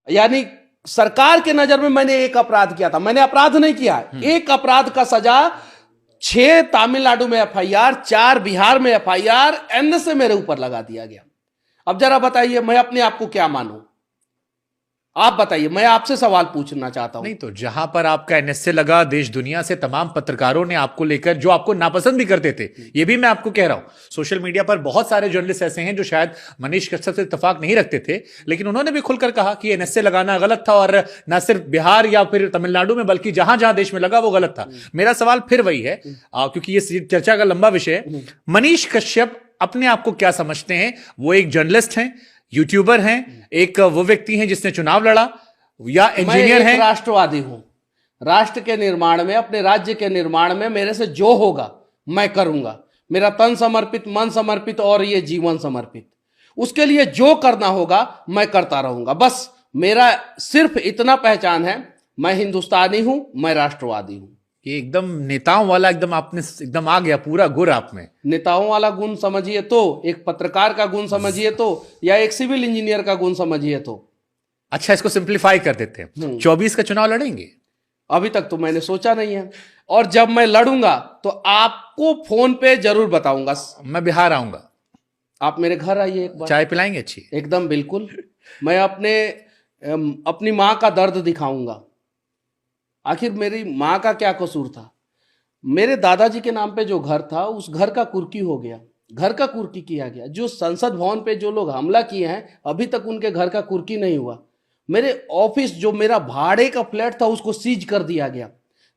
यानी सरकार के नजर में मैंने एक अपराध किया था, मैंने अपराध नहीं किया है। एक अपराध का सजा 6 तमिलनाडु में एफआईआर, 4 बिहार में एफआईआर, एनएसए मेरे ऊपर लगा दिया गया। अब जरा बताइए मैं अपने आप को क्या मानूं? आप बताइए, मैं आपसे सवाल पूछना चाहता हूं। नहीं तो जहां पर आपका एनएसए लगा, देश दुनिया से तमाम पत्रकारों ने आपको लेकर, जो आपको नापसंद भी करते थे, ये भी मैं आपको कह रहा हूं, सोशल मीडिया पर बहुत सारे जर्नलिस्ट ऐसे हैं जो शायद मनीष कश्यप से इत्तेफाक नहीं रखते थे, लेकिन उन्होंने भी खुलकर कहा कि एनएसए लगाना गलत था, और न सिर्फ बिहार या फिर तमिलनाडु में बल्कि जहां जहां देश में लगा वो गलत था। मेरा सवाल फिर वही है, क्योंकि ये चर्चा का लंबा विषय है, मनीष कश्यप अपने आप को क्या समझते हैं? वो एक जर्नलिस्ट हैं, यूट्यूबर हैं, एक वो व्यक्ति हैं जिसने चुनाव लड़ा, या इंजीनियर हैं? राष्ट्रवादी हूं। राष्ट्र के निर्माण में, अपने राज्य के निर्माण में मेरे से जो होगा मैं करूंगा। मेरा तन समर्पित, मन समर्पित और ये जीवन समर्पित। उसके लिए जो करना होगा मैं करता रहूंगा। बस मेरा सिर्फ इतना पहचान है, मैं हिंदुस्तानी हूं, मैं राष्ट्रवादी हूं। ये एकदम नेताओं वाला, एकदम आपने एकदम आ गया पूरा गुर आप में। नेताओं वाला गुण समझिए तो, एक पत्रकार का गुण समझिए तो, या एक सिविल इंजीनियर का गुण समझिए तो। अच्छा, इसको सिंप्लीफाई कर देते हैं। 24 का चुनाव लड़ेंगे? अभी तक तो मैंने सोचा नहीं है, और जब मैं लड़ूंगा तो आपको फोन पे जरूर बताऊंगा। मैं बिहार आऊंगा, आप मेरे घर आइए एक बार। चाय पिलाएंगे अच्छी? एकदम बिल्कुल। मैं अपनी माँ का दर्द दिखाऊंगा। आखिर मेरी माँ का क्या कसूर था? मेरे दादाजी के नाम पे जो घर था, उस घर का कुर्की हो गया, घर का कुर्की किया गया। जो संसद भवन पे जो लोग हमला किए हैं, अभी तक उनके घर का कुर्की नहीं हुआ। मेरे ऑफिस, जो मेरा भाड़े का फ्लैट था, उसको सीज कर दिया गया।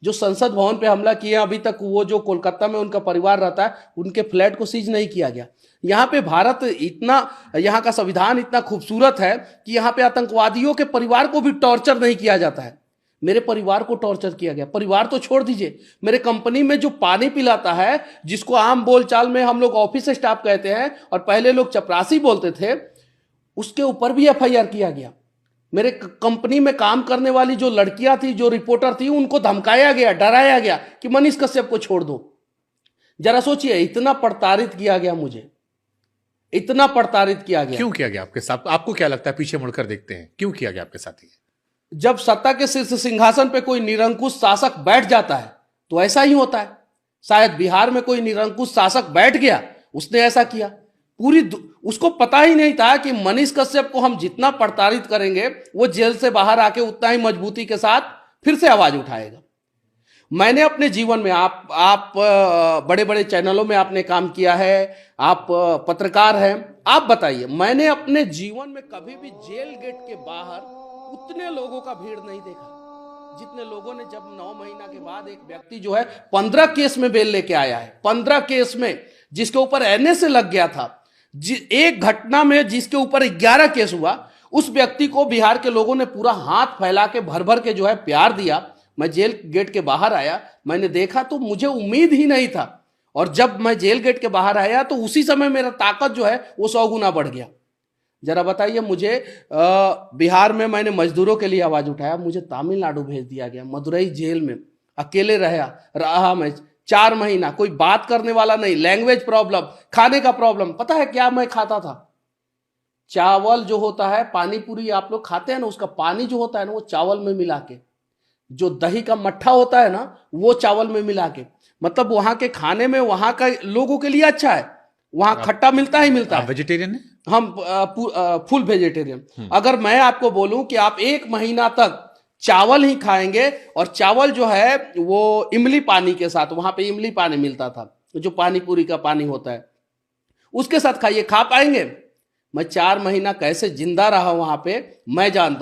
जो संसद भवन पे हमला किए, अभी तक वो जो कोलकाता में उनका परिवार रहता है, उनके फ्लैट को सीज नहीं किया गया। यहाँ पे भारत इतना, यहाँ का संविधान इतना खूबसूरत है कि यहाँ पे आतंकवादियों के परिवार को भी टॉर्चर नहीं किया जाता है। मेरे परिवार को टॉर्चर किया गया। परिवार तो छोड़ दीजिए, मेरे कंपनी में जो पानी पिलाता है, जिसको आम बोलचाल में हम लोग ऑफिस स्टाफ कहते हैं और पहले लोग चपरासी बोलते थे, उसके ऊपर भी एफआईआर किया गया। मेरे कंपनी में काम करने वाली जो लड़कियां थी, जो रिपोर्टर थी, उनको धमकाया गया, डराया गया कि मनीष कश्यप को छोड़ दो। जरा सोचिए, इतना प्रताड़ित किया गया मुझे, इतना प्रताड़ित किया गया। क्यों किया गया आपके साथ? आपको क्या लगता है? पीछे मुड़कर देखते हैं, क्यों किया गया आपके साथ ये? जब सत्ता के शीर्ष सिंहासन पे कोई निरंकुश शासक बैठ जाता है तो ऐसा ही होता है। शायद बिहार में कोई निरंकुश शासक बैठ गया, उसने ऐसा किया। उसको पता ही नहीं था कि मनीष कश्यप को हम जितना प्रताड़ित करेंगे, वो जेल से बाहर आके उतना ही मजबूती के साथ फिर से आवाज उठाएगा। मैंने अपने जीवन में, आप बड़े बड़े चैनलों में आपने काम किया है, आप पत्रकार हैं, आप बताइए, मैंने अपने जीवन में कभी भी जेल गेट के बाहर उतने लोगों का भीड़ नहीं देखा जितने लोगों ने, जब 9 महीना के बाद एक व्यक्ति जो है 15 केस में बेल लेके आया है, 15 केस में, जिसके ऊपर एनएसए लग गया था, एक घटना में जिसके ऊपर 11 केस हुआ, उस व्यक्ति को बिहार के लोगों ने पूरा हाथ फैला के भर भर के जो है प्यार दिया। मैं जेल गेट के बाहर आया, मैंने देखा तो मुझे उम्मीद ही नहीं था, और जब मैं जेल गेट के बाहर आया तो उसी समय मेरा ताकत जो है वो 100 गुना बढ़ गया। जरा बताइए मुझे, बिहार में मैंने मजदूरों के लिए आवाज उठाया, मुझे तमिलनाडु भेज दिया गया, मदुरई जेल में अकेले रहा मैं 4 महीना। कोई बात करने वाला नहीं, लैंग्वेज प्रॉब्लम, खाने का प्रॉब्लम। पता है क्या मैं खाता था? चावल जो होता है, पानी पूरी आप लोग खाते हैं ना, उसका पानी जो होता है ना, वो चावल में मिला के, जो दही का मट्ठा होता है ना, वो चावल में मिला के, मतलब वहां के खाने में, वहां का लोगों के लिए अच्छा है। वहां खट्टा मिलता ही मिलता है। वेजिटेरियन है? हम फुल वेजिटेरियन। अगर मैं आपको बोलूं कि आप 1 महीना तक चावल ही खाएंगे, और चावल जो है वो इमली पानी के साथ, वहां पे इमली पानी मिलता था, जो पानी पूरी का पानी होता है, उसके साथ खाइए, खा पाएंगे? मैं 4 महीना कैसे जिंदा रहा वहां पे, मैं जानता हूं।